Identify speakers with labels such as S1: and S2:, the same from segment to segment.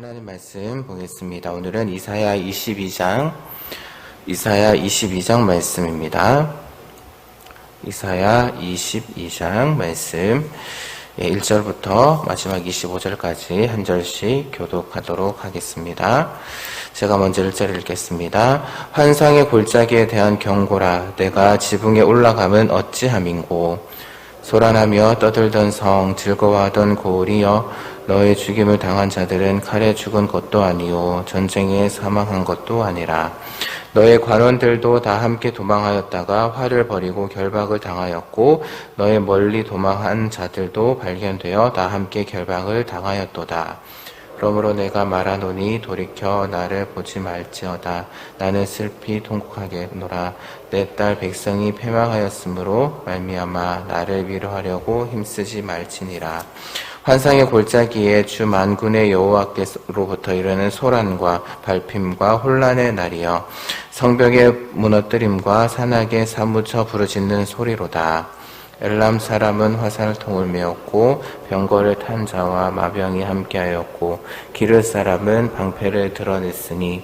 S1: 하나님 말씀 보겠습니다. 오늘은 이사야 22장 말씀입니다. 이사야 22장 말씀 1절부터 마지막 25절까지 한 절씩 교독하도록 하겠습니다. 제가 먼저 1절 읽겠습니다. 환상의 골짜기에 대한 경고라. 내가 지붕에 올라가면 어찌함인고. 소란하며 떠들던 성, 즐거워하던 고을이여, 너의 죽임을 당한 자들은 칼에 죽은 것도 아니요 전쟁에 사망한 것도 아니라 너의 관원들도 다 함께 도망하였다가 활을 버리고 결박을 당하였고 너의 멀리 도망한 자들도 발견되어 다 함께 결박을 당하였도다. 그러므로 내가 말하노니 돌이켜 나를 보지 말지어다. 나는 슬피 통곡하겠노라. 내 딸 백성이 패망하였으므로 말미암아 나를 위로하려고 힘쓰지 말지니라. 환상의 골짜기에 주 만군의 여호와께로부터 이르는 소란과 발핌과 혼란의 날이여, 성벽의 무너뜨림과 산악에 사무쳐 부르짖는 소리로다. 엘람 사람은 화살통을 메었고 병거를 탄 자와 마병이 함께하였고 기르 사람은 방패를 드러냈으니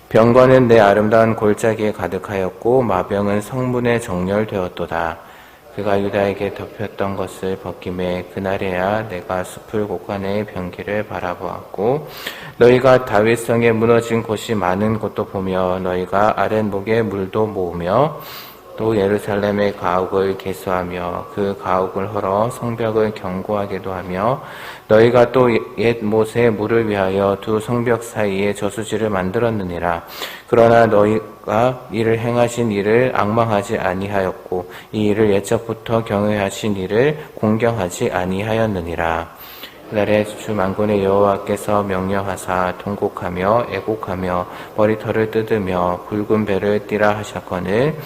S1: 병거는 내 아름다운 골짜기에 가득하였고 마병은 성문에 정렬되었도다. 그가 유다에게 덮였던 것을 벗김에 그날에야 내가 숲을 곳간의 병기를 바라보았고 너희가 다윗성에 무너진 곳이 많은 곳도 보며 너희가 아랫목에 물도 모으며 또 예루살렘의 가옥을 개수하며 그 가옥을 헐어 성벽을 견고하게도 하며 너희가 또 옛 못의 물을 위하여 두 성벽 사이에 저수지를 만들었느니라. 그러나 너희가 이를 행하신 이를 앙망하지 아니하였고 이 일을 옛적부터 경외하신 이를 공경하지 아니하였느니라. 그날에 주 만군의 여호와께서 명령하사 통곡하며 애곡하며 머리털을 뜯으며 붉은 배를 띠라 하셨거늘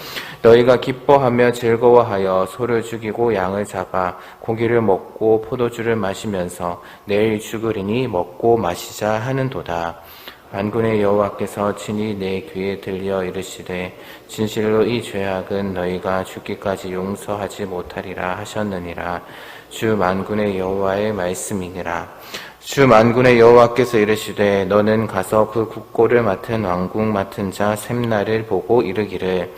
S1: 너희가 기뻐하며 즐거워하여 소를 죽이고 양을 잡아 고기를 먹고 포도주를 마시면서 내일 죽으리니 먹고 마시자 하는도다. 만군의 여호와께서 친히 내 귀에 들려 이르시되 진실로 이 죄악은 너희가 죽기까지 용서하지 못하리라 하셨느니라. 주 만군의 여호와의 말씀이니라. 주 만군의 여호와께서 이르시되 너는 가서 그 국고를 맡은 왕궁 맡은 자 셈나를 보고 이르기를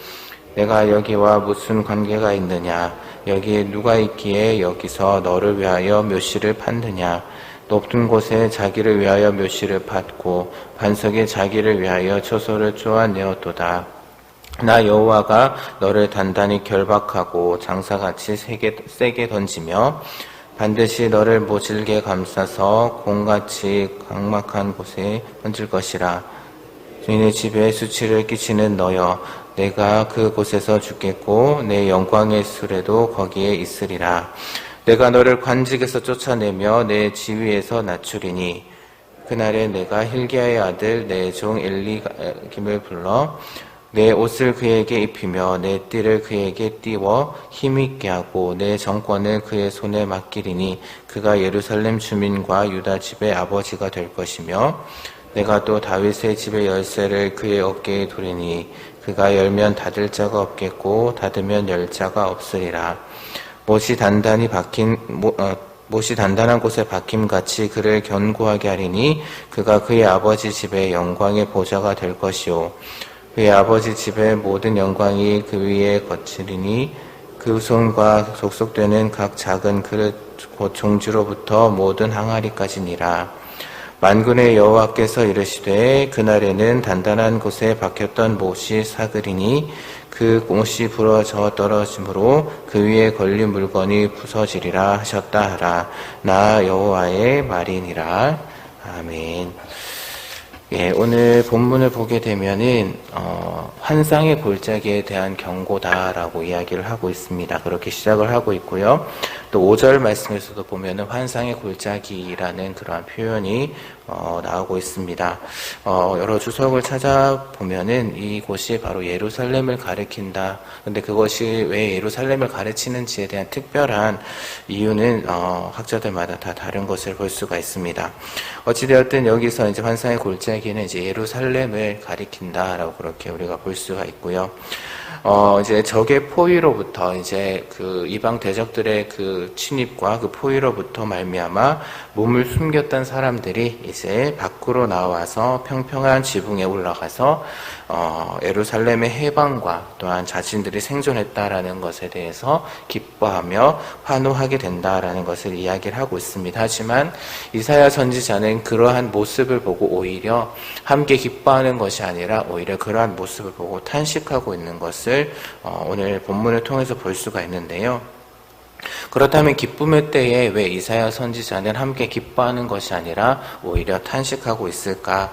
S1: 내가 여기와 무슨 관계가 있느냐. 여기에 누가 있기에 여기서 너를 위하여 묘시를 판느냐. 높은 곳에 자기를 위하여 묘시를 팠고 반석에 자기를 위하여 초소를 쪼아내었도다. 나 여호와가 너를 단단히 결박하고 장사같이 세게 던지며 반드시 너를 모질게 감싸서 공같이 각막한 곳에 던질 것이라. 주인의 집에 수치를 끼치는 너여, 내가 그곳에서 죽겠고 내 영광의 수레도 거기에 있으리라. 내가 너를 관직에서 쫓아내며 내 지위에서 낮추리니 그날에 내가 hil기야의 아들 내 종 엘리김을 불러 내 옷을 그에게 입히며 내 띠를 그에게 띄워 힘있게 하고 내 정권을 그의 손에 맡기리니 그가 예루살렘 주민과 유다 집의 아버지가 될 것이며 내가 또 다윗의 집의 열쇠를 그의 어깨에 두리니 그가 열면 닫을 자가 없겠고 닫으면 열 자가 없으리라. 못이 단단한 곳에 박힘같이 그를 견고하게 하리니 그가 그의 아버지 집의 영광의 보좌가 될 것이요 그의 아버지 집의 모든 영광이 그 위에 거치리니 그 손과 속속되는 각 작은 그릇 곧 종주로부터 모든 항아리까지니라. 만군의 여호와께서 이르시되 그날에는 단단한 곳에 박혔던 못이 사그리니 그 못이 부러져 떨어짐으로 그 위에 걸린 물건이 부서지리라 하셨다 하라. 나 여호와의 말이니라. 아멘. 예, 오늘 본문을 보게 되면은 환상의 골짜기에 대한 경고다라고 이야기를 하고 있습니다. 그렇게 시작을 하고 있고요. 또 5절 말씀에서도 보면은 환상의 골짜기라는 그러한 표현이 나오고 있습니다. 여러 주석을 찾아보면은 이곳이 바로 예루살렘을 가리킨다. 근데 그것이 왜 예루살렘을 가르치는지에 대한 특별한 이유는 학자들마다 다 다른 것을 볼 수가 있습니다. 어찌되었든 여기서 이제 환상의 골짜기는 이제 예루살렘을 가리킨다라고 그렇게 우리가 볼 수가 있고요. 이제 적의 포위로부터 이제 그 이방 대적들의 그 침입과 그 포위로부터 말미암아 몸을 숨겼던 사람들이 이제 밖으로 나와서 평평한 지붕에 올라가서 예루살렘의 해방과 또한 자신들이 생존했다라는 것에 대해서 기뻐하며 환호하게 된다라는 것을 이야기를 하고 있습니다. 하지만 이사야 선지자는 그러한 모습을 보고 오히려 함께 기뻐하는 것이 아니라 오히려 그러한 모습을 보고 탄식하고 있는 것을 오늘 본문을 통해서 볼 수가 있는데요. 그렇다면 기쁨의 때에 왜 이사야 선지자는 함께 기뻐하는 것이 아니라 오히려 탄식하고 있을까?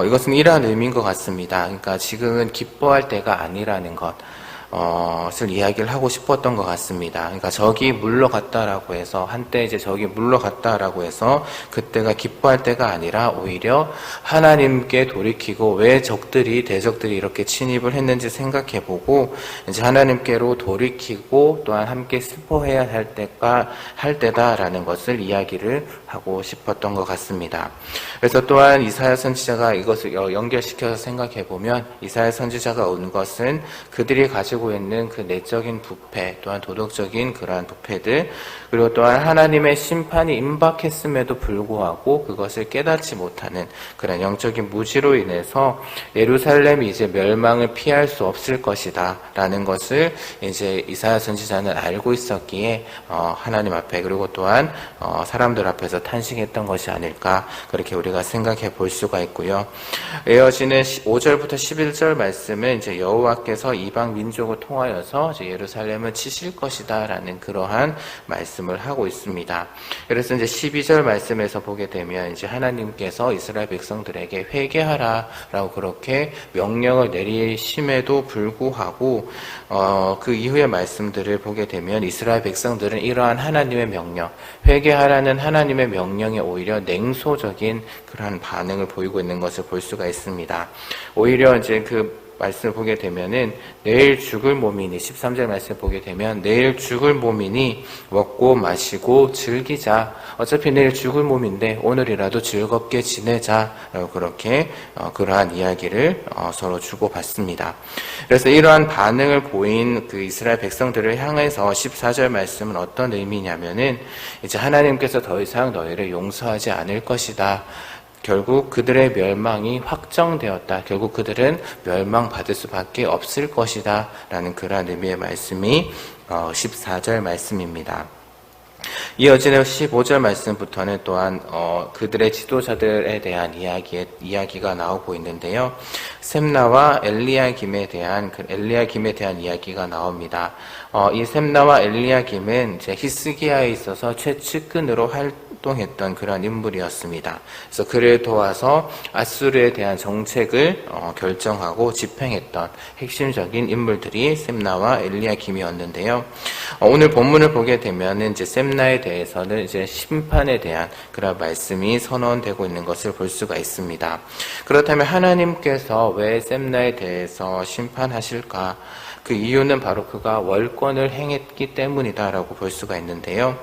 S1: 이것은 이러한 의미인 것 같습니다. 그러니까 지금은 기뻐할 때가 아니라는 것을 이야기를 하고 싶었던 것 같습니다. 그러니까 적이 물러갔다라고 해서 한때 이제 적이 물러갔다라고 해서 그때가 기뻐할 때가 아니라 오히려 하나님께 돌이키고 왜 대적들이 이렇게 침입을 했는지 생각해보고 이제 하나님께로 돌이키고 또한 함께 슬퍼해야 할 때다라는 것을 이야기를 하고 싶었던 것 같습니다. 그래서 또한 이사야 선지자가 이것을 연결시켜서 생각해보면 이사야 선지자가 온 것은 그들이 가지고 있는 그 내적인 부패 또한 도덕적인 그러한 부패들 그리고 또한 하나님의 심판이 임박했음에도 불구하고 그것을 깨닫지 못하는 그런 영적인 무지로 인해서 예루살렘이 이제 멸망을 피할 수 없을 것이다 라는 것을 이제 이사야 선지자는 알고 있었기에 하나님 앞에 그리고 또한 사람들 앞에서 탄식했던 것이 아닐까 그렇게 우리가 생각해 볼 수가 있고요. 이어지는 5절부터 11절 말씀은 이제 여호와께서 이방 민족을 통하여서 이제 예루살렘을 치실 것이다라는 그러한 말씀을 하고 있습니다. 그래서 이제 12절 말씀에서 보게 되면 이제 하나님께서 이스라엘 백성들에게 회개하라라고 그렇게 명령을 내리심에도 불구하고 그 이후의 말씀들을 보게 되면 이스라엘 백성들은 이러한 하나님의 명령, 회개하라는 하나님의 명령에 오히려 냉소적인 그러한 반응을 보이고 있는 것을 볼 수가 있습니다. 오히려 이제 그 말씀을 보게 되면은 내일 죽을 몸이니 13절 말씀을 보게 되면 내일 죽을 몸이니 먹고 마시고 즐기자. 어차피 내일 죽을 몸인데 오늘이라도 즐겁게 지내자. 그렇게 그러한 이야기를 서로 주고받습니다. 그래서 이러한 반응을 보인 그 이스라엘 백성들을 향해서 14절 말씀은 어떤 의미냐면은 이제 하나님께서 더 이상 너희를 용서하지 않을 것이다. 결국 그들의 멸망이 확정되었다. 결국 그들은 멸망받을 수밖에 없을 것이다. 라는 그러한 의미의 말씀이 14절 말씀입니다. 이어지는 15절 말씀부터는 또한 그들의 지도자들에 대한 이야기가 나오고 있는데요. 셈나와 엘리야김에 대한 이야기가 나옵니다. 이 셈나와 엘리야김은 이제 히스기야에 있어서 최측근으로 활동했던 그런 인물이었습니다. 그래서 그를 도와서 아수르에 대한 정책을 결정하고 집행했던 핵심적인 인물들이 셈나와 엘리야김이었는데요. 오늘 본문을 보게 되면은 이제 셈나에 대해서는 이제 심판에 대한 그런 말씀이 선언되고 있는 것을 볼 수가 있습니다. 그렇다면 하나님께서 왜 셈나에 대해서 심판하실까? 그 이유는 바로 그가 월권을 행했기 때문이다라고 볼 수가 있는데요.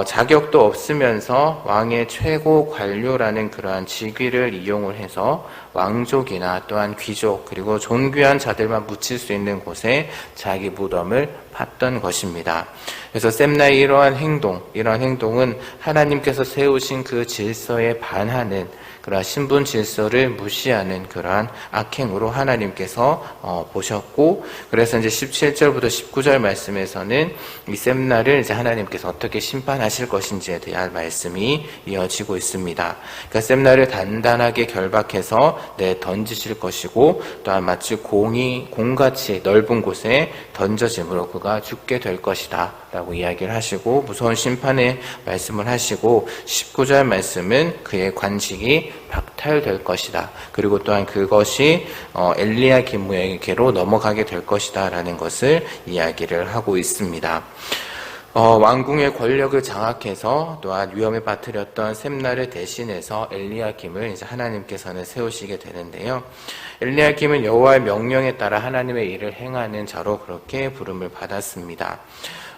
S1: 자격도 없으면서 왕의 최고 관료라는 그러한 직위를 이용을 해서 왕족이나 또한 귀족 그리고 존귀한 자들만 묻힐 수 있는 곳에 자기 무덤을 팠던 것입니다. 그래서 셈나의 이러한 행동은 하나님께서 세우신 그 질서에 반하는 그러한 신분 질서를 무시하는 그러한 악행으로 하나님께서 보셨고, 그래서 이제 17절부터 19절 말씀에서는 이 셈나를 이제 하나님께서 어떻게 심판하실 것인지에 대한 말씀이 이어지고 있습니다. 그러니까 셈나를 단단하게 결박해서 던지실 것이고, 또한 마치 공같이 넓은 곳에 던져짐으로 그가 죽게 될 것이다 라고 이야기를 하시고, 무서운 심판의 말씀을 하시고, 19절 말씀은 그의 관직이 박탈될 것이다. 그리고 또한 그것이 엘리야김에게로 넘어가게 될 것이다 라는 것을 이야기를 하고 있습니다. 왕궁의 권력을 장악해서 또한 위험에 빠뜨렸던 셈나를 대신해서 엘리야김을 이제 하나님께서는 세우시게 되는데요. 엘리야김은 여호와의 명령에 따라 하나님의 일을 행하는 자로 그렇게 부름을 받았습니다.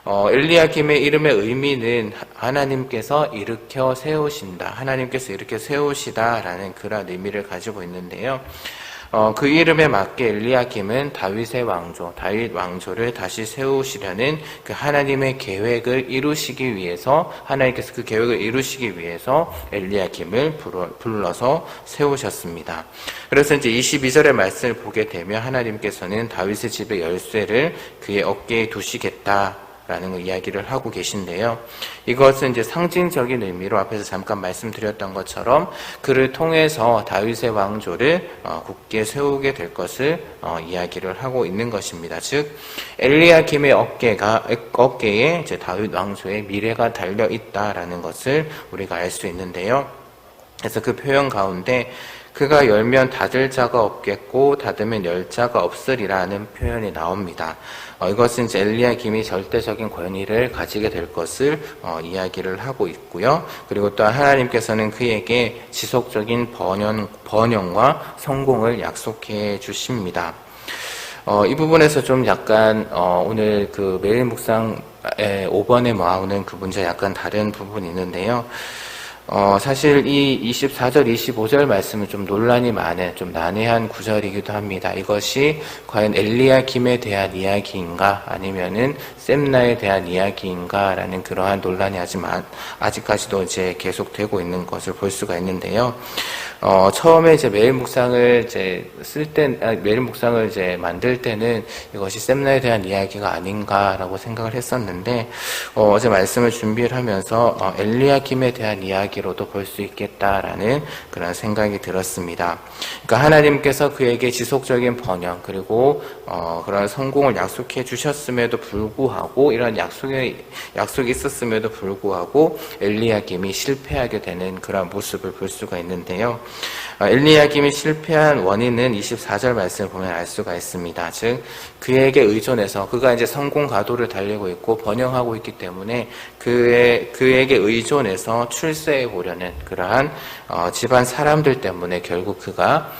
S1: 엘리야김의 이름의 의미는 하나님께서 일으켜 세우신다, 하나님께서 일으켜 세우시다라는 그런 의미를 가지고 있는데요. 그 이름에 맞게 엘리야김은 다윗 왕조를 다시 세우시려는 그 하나님의 계획을 이루시기 위해서, 하나님께서 그 계획을 이루시기 위해서 엘리야김을 불러서 세우셨습니다. 그래서 이제 22절의 말씀을 보게 되면 하나님께서는 다윗의 집의 열쇠를 그의 어깨에 두시겠다 라는 이야기를 하고 계신데요. 이것은 이제 상징적인 의미로 앞에서 잠깐 말씀드렸던 것처럼 그를 통해서 다윗의 왕조를 굳게 세우게 될 것을 이야기를 하고 있는 것입니다. 즉 엘리야김의 어깨에 이제 다윗 왕조의 미래가 달려 있다라는 것을 우리가 알 수 있는데요. 그래서 그 표현 가운데 그가 열면 닫을 자가 없겠고 닫으면 열 자가 없으리라는 표현이 나옵니다. 이것은 이제 엘리야김이 절대적인 권위를 가지게 될 것을 이야기를 하고 있고요. 그리고 또한 하나님께서는 그에게 지속적인 번영과 성공을 약속해 주십니다. 이 부분에서 좀 약간 오늘 그 매일 묵상 5번에 나오는 그 문제와 약간 다른 부분이 있는데요. 사실 이 24절, 25절 말씀은 좀 논란이 많은, 좀 난해한 구절이기도 합니다. 이것이 과연 엘리야김에 대한 이야기인가, 아니면은 셈나에 대한 이야기인가, 라는 그러한 논란이 아직까지도 이제 계속되고 있는 것을 볼 수가 있는데요. 처음에 이제 매일 묵상을 매일 묵상을 만들 때는 이것이 셈나에 대한 이야기가 아닌가라고 생각을 했었는데, 어제 말씀을 준비를 하면서, 엘리야김에 대한 이야기로도 볼 수 있겠다라는 그런 생각이 들었습니다. 그러니까 하나님께서 그에게 지속적인 번영, 그리고, 그런 성공을 약속해 주셨음에도 불구하고, 이런 약속이 있었음에도 불구하고, 엘리야김이 실패하게 되는 그런 모습을 볼 수가 있는데요. 엘리야김이 실패한 원인은 24절 말씀을 보면 알 수가 있습니다. 즉 그에게 의존해서 그가 이제 성공 가도를 달리고 있고 번영하고 있기 때문에 그에게 의존해서 출세해 보려는 그러한 집안 사람들 때문에 결국 그가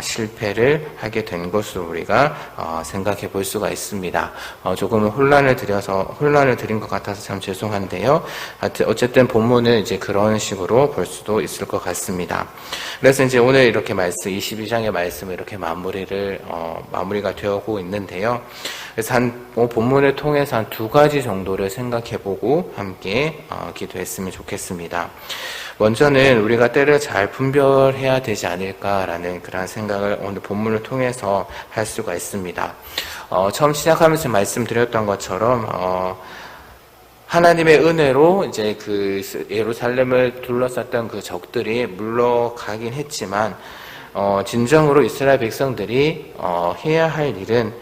S1: 실패를 하게 된 것으로 우리가 생각해 볼 수가 있습니다. 조금은 혼란을 드린 것 같아서 참 죄송한데요. 어쨌든 본문은 이제 그런 식으로 볼 수도 있을 것 같습니다. 그래서 이제 오늘 이렇게 22장의 말씀을 이렇게 마무리가 되어오고 있는데요. 그래서 본문을 통해서 한 두 가지 정도를 생각해 보고 함께 기도했으면 좋겠습니다. 먼저는 우리가 때를 잘 분별해야 되지 않을까라는 그런 생각을 오늘 본문을 통해서 할 수가 있습니다. 처음 시작하면서 말씀드렸던 것처럼, 하나님의 은혜로 이제 그 예루살렘을 둘러쌌던 그 적들이 물러가긴 했지만, 진정으로 이스라엘 백성들이 해야 할 일은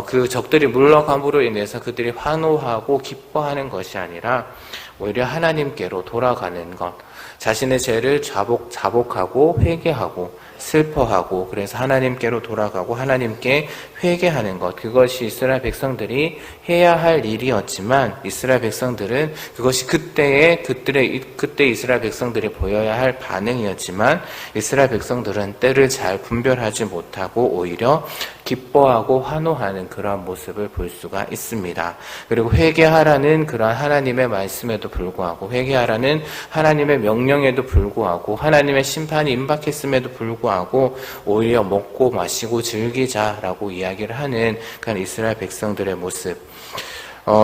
S1: 그 적들이 물러감으로 인해서 그들이 환호하고 기뻐하는 것이 아니라 오히려 하나님께로 돌아가는 것, 자신의 죄를 자복하고 회개하고 슬퍼하고 그래서 하나님께로 돌아가고 하나님께 회개하는 것, 그것이 이스라엘 백성들이 해야 할 일이었지만 이스라엘 백성들은 그것이 그때 이스라엘 백성들이 보여야 할 반응이었지만 이스라엘 백성들은 때를 잘 분별하지 못하고 오히려 기뻐하고 환호하는 그러한 모습을 볼 수가 있습니다. 그리고 회개하라는 그러한 하나님의 말씀에도 불구하고, 회개하라는 하나님의 명령에도 불구하고, 하나님의 심판이 임박했음에도 불구하고 오히려 먹고 마시고 즐기자라고 이야기를 하는 그런 이스라엘 백성들의 모습,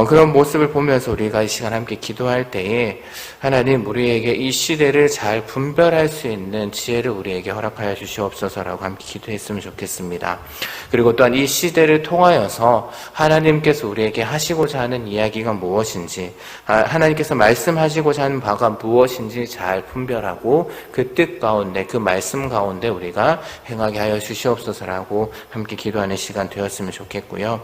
S1: 그런 모습을 보면서 우리가 이 시간 함께 기도할 때에 하나님 우리에게 이 시대를 잘 분별할 수 있는 지혜를 우리에게 허락하여 주시옵소서라고 함께 기도했으면 좋겠습니다. 그리고 또한 이 시대를 통하여서 하나님께서 우리에게 하시고자 하는 이야기가 무엇인지, 하나님께서 말씀하시고자 하는 바가 무엇인지 잘 분별하고 그 뜻 가운데, 그 말씀 가운데 우리가 행하게 하여 주시옵소서라고 함께 기도하는 시간 되었으면 좋겠고요.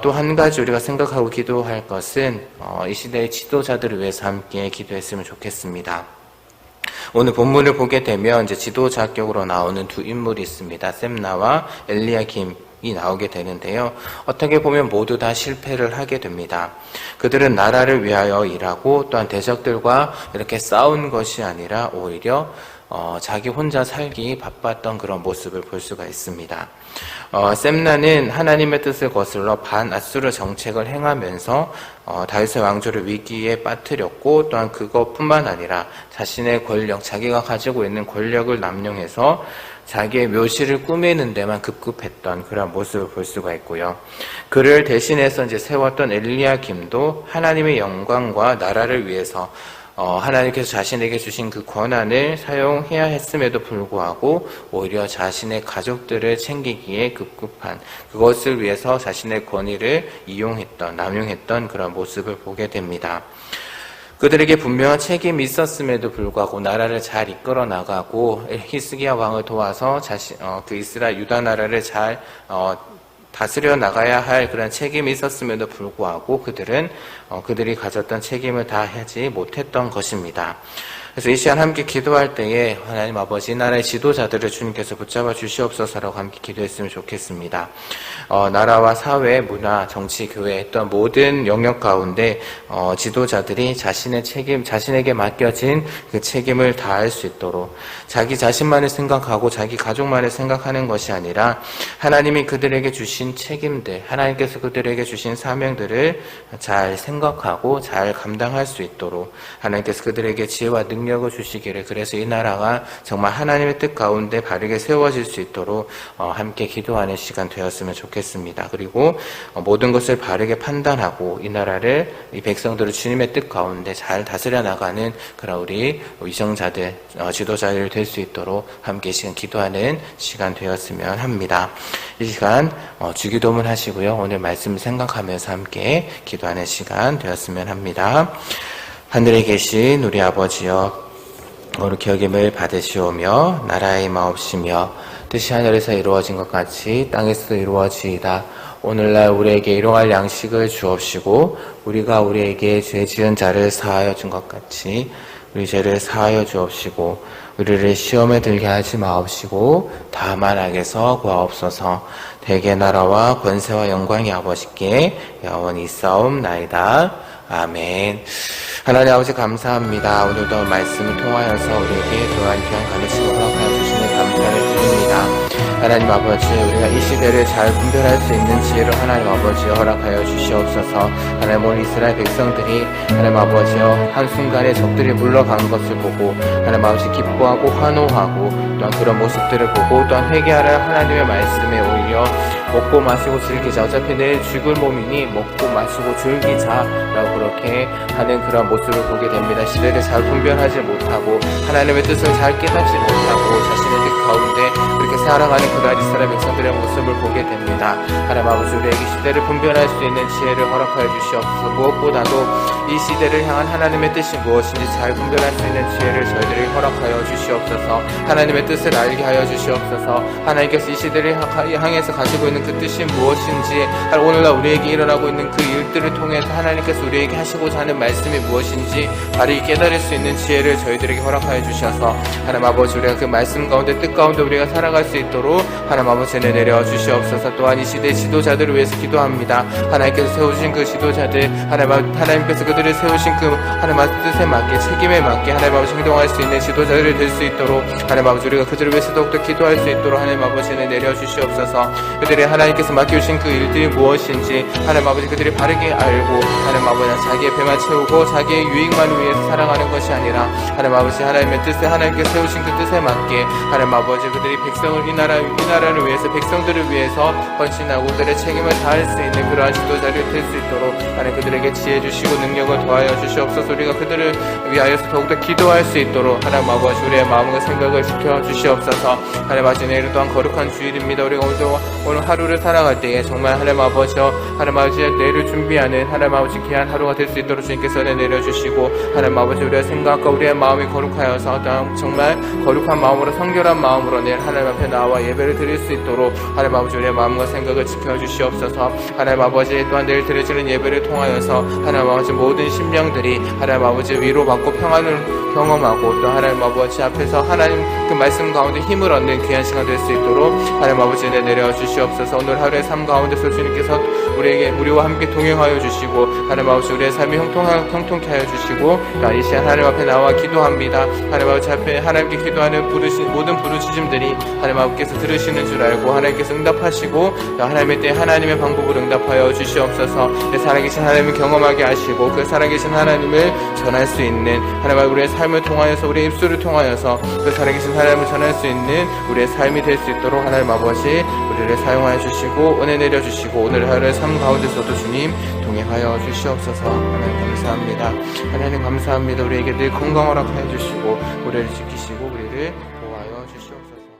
S1: 또 한 가지 우리가 생각하고 기도할 것은 이 시대의 지도자들을 위해서 함께 기도했으면 좋겠습니다. 오늘 본문을 보게 되면 이제 지도자격으로 나오는 두 인물이 있습니다. 셈나와 엘리야김이 나오게 되는데요. 어떻게 보면 모두 다 실패를 하게 됩니다. 그들은 나라를 위하여 일하고 또한 대적들과 이렇게 싸운 것이 아니라 오히려 자기 혼자 살기 바빴던 그런 모습을 볼 수가 있습니다. 셈나는 하나님의 뜻을 거슬러 반아수르 정책을 행하면서 다윗의 왕조를 위기에 빠뜨렸고, 또한 그것뿐만 아니라 자신의 권력, 자기가 가지고 있는 권력을 남용해서 자기의 묘실을 꾸미는 데만 급급했던 그런 모습을 볼 수가 있고요. 그를 대신해서 이제 세웠던 엘리야김도 하나님의 영광과 나라를 위해서 하나님께서 자신에게 주신 그 권한을 사용해야 했음에도 불구하고 오히려 자신의 가족들을 챙기기에 급급한, 그것을 위해서 자신의 권위를 이용했던, 남용했던 그런 모습을 보게 됩니다. 그들에게 분명한 책임이 있었음에도 불구하고 나라를 잘 이끌어 나가고 히스기야 왕을 도와서 그 이스라엘 유다 나라를 잘 다스려 나가야 할 그런 책임이 있었음에도 불구하고 그들이 가졌던 책임을 다하지 못했던 것입니다. 그래서 이 시간 함께 기도할 때에 하나님 아버지, 이 나라의 지도자들을 주님께서 붙잡아 주시옵소서라고 함께 기도했으면 좋겠습니다. 나라와 사회, 문화, 정치, 교회 또한 모든 영역 가운데 지도자들이 자신에게 맡겨진 그 책임을 다할 수 있도록 자기 자신만을 생각하고 자기 가족만을 생각하는 것이 아니라 하나님이 그들에게 주신 책임들, 하나님께서 그들에게 주신 사명들을 잘 생각하고 잘 감당할 수 있도록 하나님께서 그들에게 지혜와 능력을 주시기를, 그래서 이 나라가 정말 하나님의 뜻 가운데 바르게 세워질 수 있도록 함께 기도하는 시간 되었으면 좋겠습니다. 그리고 모든 것을 바르게 판단하고 이 나라를, 이 백성들을 주님의 뜻 가운데 잘 다스려 나가는 그런 우리 위정자들, 지도자들 될 수 있도록 함께 시간 기도하는 시간 되었으면 합니다. 이 시간 주기도문 하시고요. 오늘 말씀 생각하면서 함께 기도하는 시간 되었으면 합니다. 하늘에 계신 우리 아버지여, 거룩히 여김을 받으시오며 나라의 마옵시며 뜻이 하늘에서 이루어진 것 같이 땅에서도 이루어지이다. 오늘날 우리에게 일용할 양식을 주옵시고 우리가 우리에게 죄 지은 자를 사하여 준 것 같이 우리 죄를 사하여 주옵시고 우리를 시험에 들게 하지 마옵시고 다만 악에서 구하옵소서. 대개 나라와 권세와 영광이 아버지께 영원히 있사옵나이다. 아멘. 하나님 아버지 감사합니다. 오늘도 말씀을 통하여서 우리에게 또한 귀한 가르침을 허락하여 주시는 감사를 드립니다. 하나님 아버지, 우리가 이 시대를 잘 분별할 수 있는 지혜를 하나님 아버지 허락하여 주시옵소서. 하나님, 오늘 이스라엘 백성들이 하나님 아버지여 한순간에 적들이 물러간 것을 보고 하나님 아버지 기뻐하고 환호하고 또한 그런 모습들을 보고 또한 회개하라 하나님의 말씀에 오히려 먹고 마시고 즐기자, 어차피 내일 죽을 몸이니 먹고 마시고 즐기자라고 그렇게 하는 그런 모습을 보게 됩니다. 시대를 잘 분별하지 못하고 하나님의 뜻을 잘 깨닫지 못하고 자신의 뜻 가운데 그렇게 살아가는 그러한 이스라엘 백성들의 모습을 보게 됩니다. 하나님 아버지, 우리에게 시대를 분별할 수 있는 지혜를 허락하여 주시옵소서. 무엇보다도 이 시대를 향한 하나님의 뜻이 무엇인지 잘 분별할 수 있는 지혜를 저희들에게 허락하여 주시옵소서. 하나님의 뜻을 알게 하여 주시옵소서. 하나님께서 이 시대를 향해서 가지고 있는 그 뜻이 무엇인지, 오늘날 우리에게 일어나고 있는 그 일들을 통해서 하나님께서 우리에게 하시고자 하는 말씀이 무엇인지 바르게 깨달을 수 있는 지혜를 저희들에게 허락하여 주셔서 하나님 아버지, 우리가 그 말씀 가운데 뜻 가운데 우리가 살아갈 수 있도록 하나님 아버지 은혜 내려 주시옵소서. 또한 이 시대 지도자들을 위해서 기도합니다. 하나님께서 세우신 그 지도자들, 하나님께서 그들을 세우신 그 하나님 아버지 뜻에 맞게, 책임에 맞게 하나님 아버지 행동할 수 있는 지도자들이 될 수 있도록 하나님 아버지, 우리가 그들을 위해서 더욱더 기도할 수 있도록 하나님 아버지 은혜 내려 주시옵소서. 그들이 하나님께서 맡겨주신 그 일들이 무엇인지 하나님 아버지 그들이 바르게 알고 하나님 아버지 자기의 배만 채우고 자기의 유익만을 위해서 살아가는 것이 아니라 하나님 아버지 하나님의 뜻에, 하나님께서 세우신 그 뜻에 맞게 하나님 아버지 그들이 백성을, 이 나라를 위해서, 백성들을 위해서 헌신하고 그들의 책임을 다할 수 있는 그러한 지도자를 될 수 있도록 하나님 그들에게 지혜 주시고 능력을 더하여 주시옵소서. 우리가 그들을 위하여서 더욱더 기도할 수 있도록 하나님 아버지 우리의 마음과 생각을 지켜 주시옵소서. 하나님 아버지, 내일은 또한 거룩한 주일입니다. 우리가 오늘 하루를 살아갈 때에 정말 하나님 아버지여, 하나님 아버지 내일을 준비하는 하나님 아버지 귀한 하루가 될 수 있도록 주님께서 은혜 내려주시고 하나님 아버지 우리의 생각과 우리의 마음이 거룩하여서 정말 거룩한 마음으로, 성결한 마음으로 내일 하나님 앞에 나와 예배를 드릴 수 있도록 하나님 아버지 우리의 마음과 생각을 지켜주시옵소서. 하나님 아버지 또한 내일 드려지는 예배를 통하여서 하나님 아버지 모든 심령들이 하나님 아버지 위로받고 평안을 경험하고 또 하나님 아버지 앞에서 하나님 그 말씀 가운데 힘을 얻는 귀한 시간 될 수 있도록 하나님 아버지 은혜 내려 주시옵소서. 오늘 하루의 삶 가운데서 주님께서 우리와 함께 동행하여 주시고 하나님 아버지 우리의 삶이 형통케 하여 주시고 이 시간 하나님 앞에 나와 기도합니다. 하나님 아버지 앞에 하나님께 기도하는 모든 부르짖음들이 하나님 아버지께서 들으시는 줄 알고 하나님께서 응답하시고 하나님의 때에 하나님의 방법으로 응답하여 주시옵소서. 살아계신 하나님을 경험하게 하시고 그 살아계신 하나님을 전할 수 있는 하나님 아버지 우리의 삶을 통하여서 우리의 입술을 통하여서 그 살아계신 하나님을 전할 수 있는 우리의 삶이 될 수 있도록 하나님 아버지 우리를 사용하여 주시고 은혜 내려 주시고 오늘 하루의 삶 가운데서도 주님 동행하여 주시옵소서. 하나님 감사합니다. 하나님 감사합니다. 우리에게 늘 건강을 허락하여 주시고 우리를 지키시고 우리를 보호하여 주시옵소서.